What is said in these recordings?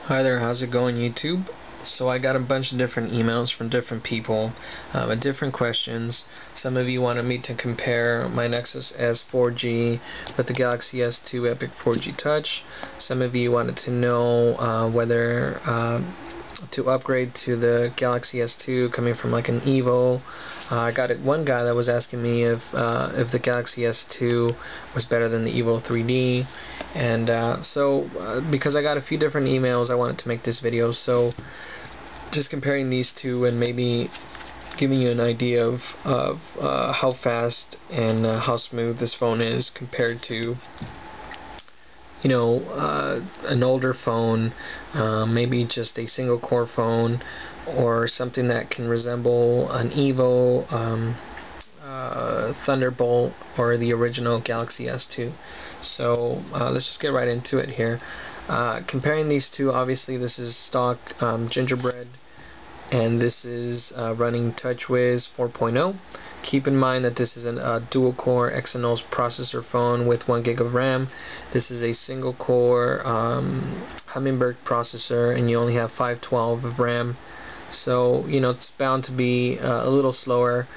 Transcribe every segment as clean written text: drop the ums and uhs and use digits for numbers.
Hi there, how's it going, YouTube? So I got a bunch of different emails from different people with different questions. Some of you wanted me to compare my Nexus S 4G with the Galaxy S2 Epic 4G Touch. Some of you wanted to know whether to upgrade to the Galaxy S2 coming from like an Evo. I got one guy that was asking me if the Galaxy S2 was better than the Evo 3D, and because I got a few different emails, I wanted to make this video. So just comparing these two and maybe giving you an idea of how fast and how smooth this phone is compared to an older phone, maybe just a single core phone, or something that can resemble an Evo, Thunderbolt, or the original Galaxy S2. So let's just get right into it here. Comparing these two, obviously this is stock Gingerbread, and this is running TouchWiz 4.0. Keep in mind that this is a dual-core Exynos processor phone with 1 gig of RAM. This is a single-core Hummingbird processor, and you only have 512 of RAM. So it's bound to be a little slower.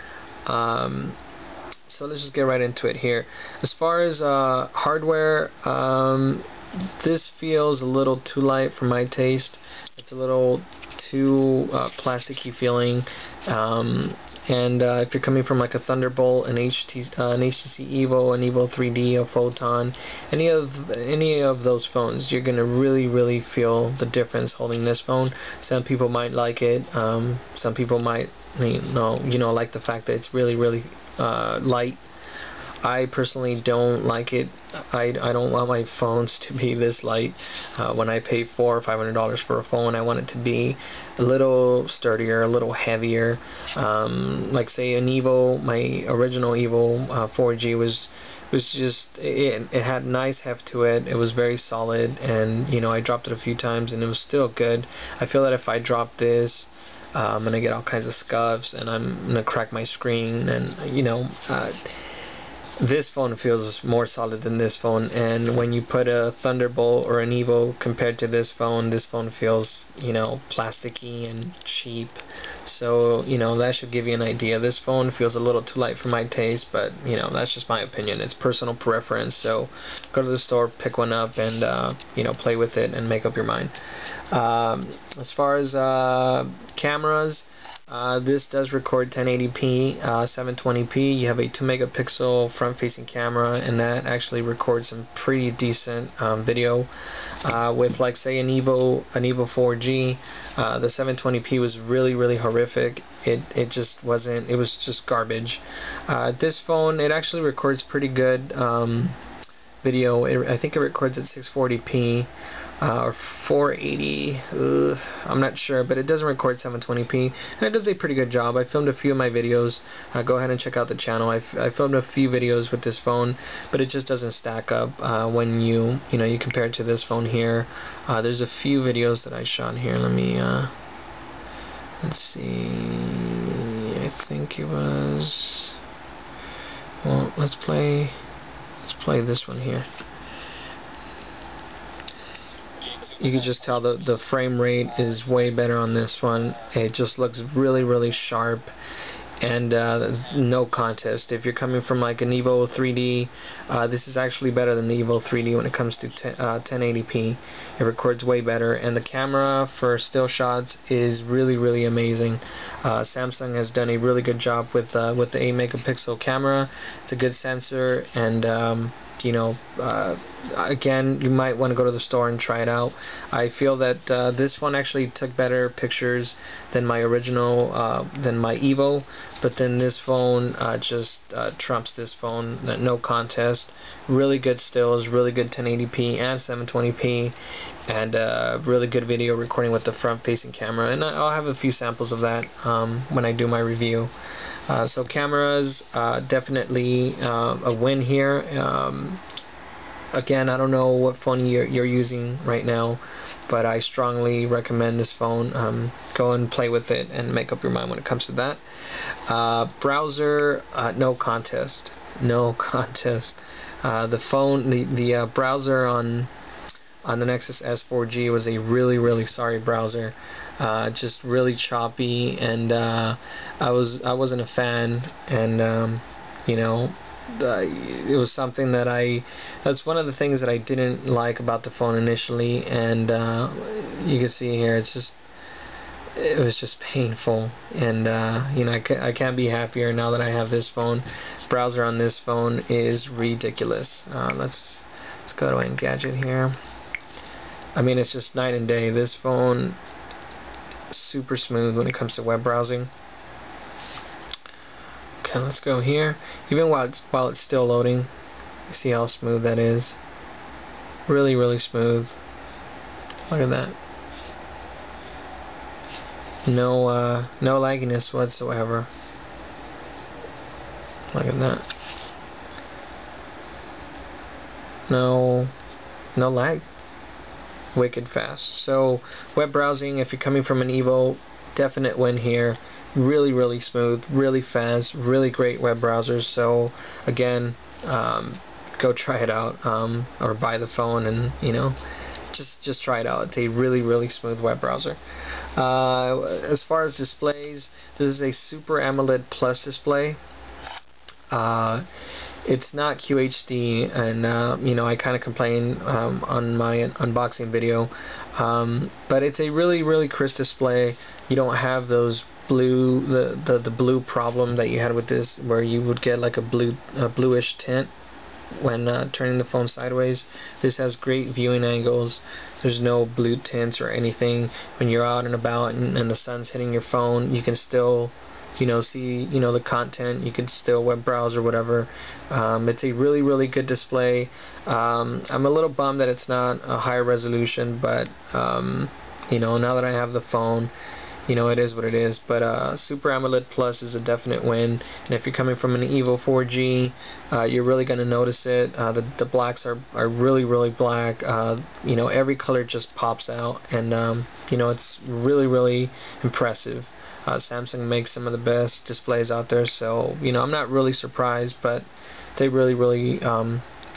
So let's just get right into it here. As far as hardware, this feels a little too light for my taste. It's a little too plasticky feeling, and if you're coming from like a Thunderbolt, an HTC Evo, an Evo 3D, a Photon, any of those phones, you're gonna really feel the difference holding this phone. Some people might like it. Some people might like the fact that it's really light. I personally don't like it. I don't want my phones to be this light. When I pay $400 or $500 for a phone, I want it to be a little sturdier, a little heavier. Like say an Evo, my original Evo 4G was just, it had nice heft to it. It was very solid, and I dropped it a few times and it was still good. I feel that if I drop this, I'm gonna get all kinds of scuffs, and I'm gonna crack my screen, and this phone feels more solid than this phone. And when you put a Thunderbolt or an Evo compared to this phone feels plasticky and cheap. So that should give you an idea. This phone feels a little too light for my taste, but that's just my opinion. It's personal preference. So go to the store, pick one up, and play with it and make up your mind. As far as cameras, this does record 1080p, 720p. You have a 2 megapixel front-facing camera, and that actually records some pretty decent video. With like say an Evo 4G, the 720p was really horrific. It just wasn't. It was just garbage. This phone, it actually records pretty good video. I think it records at 640p. Or 480, I'm not sure, but it doesn't record 720p, and it does a pretty good job. I filmed a few of my videos. Go ahead and check out the channel. I filmed a few videos with this phone, but it just doesn't stack up when you compare it to this phone here. There's a few videos that I shot here. Let me let's see. I think it was. Well, let's play this one here. You can just tell the frame rate is way better on this one. It just looks really sharp, and no contest. If you're coming from like an Evo 3D, this is actually better than the Evo 3D when it comes to 1080p. It records way better, and the camera for still shots is really amazing. Samsung has done a really good job with the 8 megapixel camera. It's a good sensor, and again, you might want to go to the store and try it out. I feel that this one actually took better pictures than my original, than my Evo, but then this phone just trumps this phone. No contest. Really good stills, really good 1080p and 720p, and really good video recording with the front-facing camera. And I'll have a few samples of that when I do my review. So cameras, definitely a win here. Again, I don't know what phone you're using right now, but I strongly recommend this phone. Go and play with it and make up your mind when it comes to that. Browser, no contest. The phone, the browser on on the Nexus S4G was a really sorry browser, just really choppy, and I wasn't a fan, and you know, it was something that's one of the things that I didn't like about the phone initially, and you can see here it was just painful, and you know, I can't be happier now that I have this phone. Browser on this phone is ridiculous. Let's go to Engadget here. I mean, it's just night and day. This phone, super smooth when it comes to web browsing. Okay, let's go here. Even while it's still loading, you see how smooth that is. Really smooth. Look at that. No lagginess whatsoever. Look at that. No lag. Wicked fast. So web browsing, if you're coming from an Evo, definite win here. Really smooth, really fast, really great web browsers. So again, go try it out, or buy the phone, and you know, just try it out. It's a really smooth web browser. As far as displays, this is a Super AMOLED Plus display. It's not QHD, and you know, I kind of complained on my unboxing video, but it's a really crisp display. You don't have those blue the blue problem that you had with this, where you would get like a bluish tint when turning the phone sideways. This has great viewing angles. There's no blue tints or anything. When you're out and about and the sun's hitting your phone, you can still, you know, see, you know, the content. You can still web browse or whatever. It's a really good display. I'm a little bummed that it's not a higher resolution, but you know, now that I have the phone, you know, it is what it is. But Super AMOLED Plus is a definite win, and if you're coming from an Evo 4G, you're really going to notice it. The blacks are really black. You know, every color just pops out, and you know, it's really impressive. Samsung makes some of the best displays out there, so you know, I'm not really surprised, but it's a really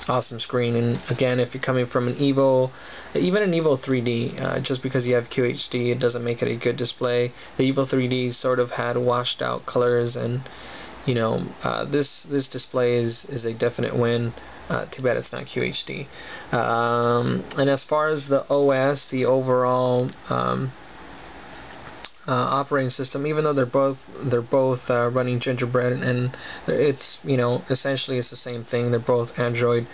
awesome screen. And again, if you're coming from an Evo, even an Evo 3D, just because you have QHD, it doesn't make it a good display. The Evo 3D sort of had washed out colors, and you know, this display is a definite win. Too bad it's not QHD. And as far as the OS, the overall operating system, even though they're both running Gingerbread, and it's, you know, essentially it's the same thing. They're both Android.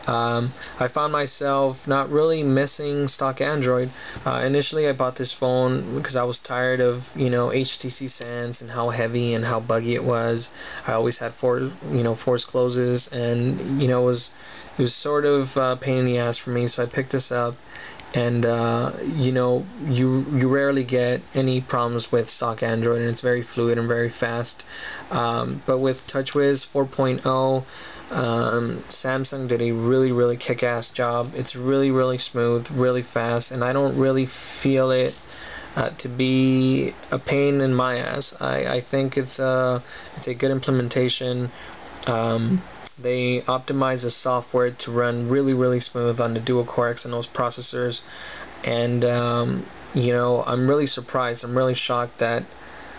I found myself not really missing stock Android. Initially, I bought this phone because I was tired of, you know, HTC Sans and how heavy and how buggy it was. I always had force closes, and you know, it was sort of a pain in the ass for me. So I picked this up, and you know, you rarely get any problems with stock Android, and it's very fluid and very fast. But with TouchWiz 4.0, Samsung did a really kick-ass job. It's really smooth, really fast, and I don't really feel it to be a pain in my ass. I think it's a good implementation. They optimize the software to run really smooth on the dual-core Exynos processors, and you know, I'm really surprised. I'm really shocked that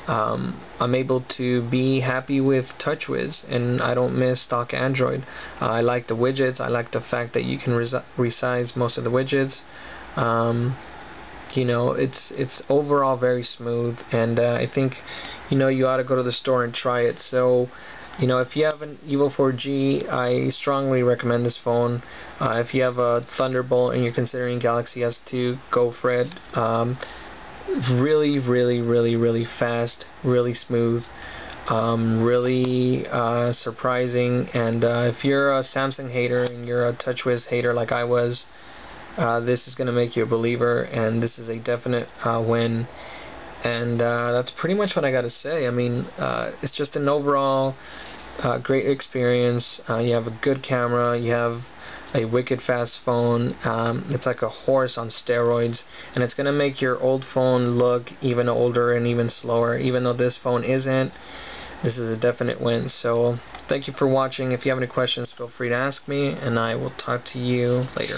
I'm able to be happy with TouchWiz, and I don't miss stock Android. I like the widgets. I like the fact that you can resize most of the widgets. You know, it's overall very smooth, and I think, you know, you ought to go to the store and try it. So, you know, if you have an Evo 4G, I strongly recommend this phone. If you have a Thunderbolt and you're considering Galaxy S2, go for it. Really fast, really smooth, really surprising. And if you're a Samsung hater and you're a TouchWiz hater like I was, this is going to make you a believer, and this is a definite win. And that's pretty much what I got to say. I mean, it's just an overall great experience. You have a good camera, you have a wicked fast phone. It's like a horse on steroids, and it's gonna make your old phone look even older and even slower, even though this phone isn't. This is a definite win. So thank you for watching. If you have any questions, feel free to ask me, and I will talk to you later.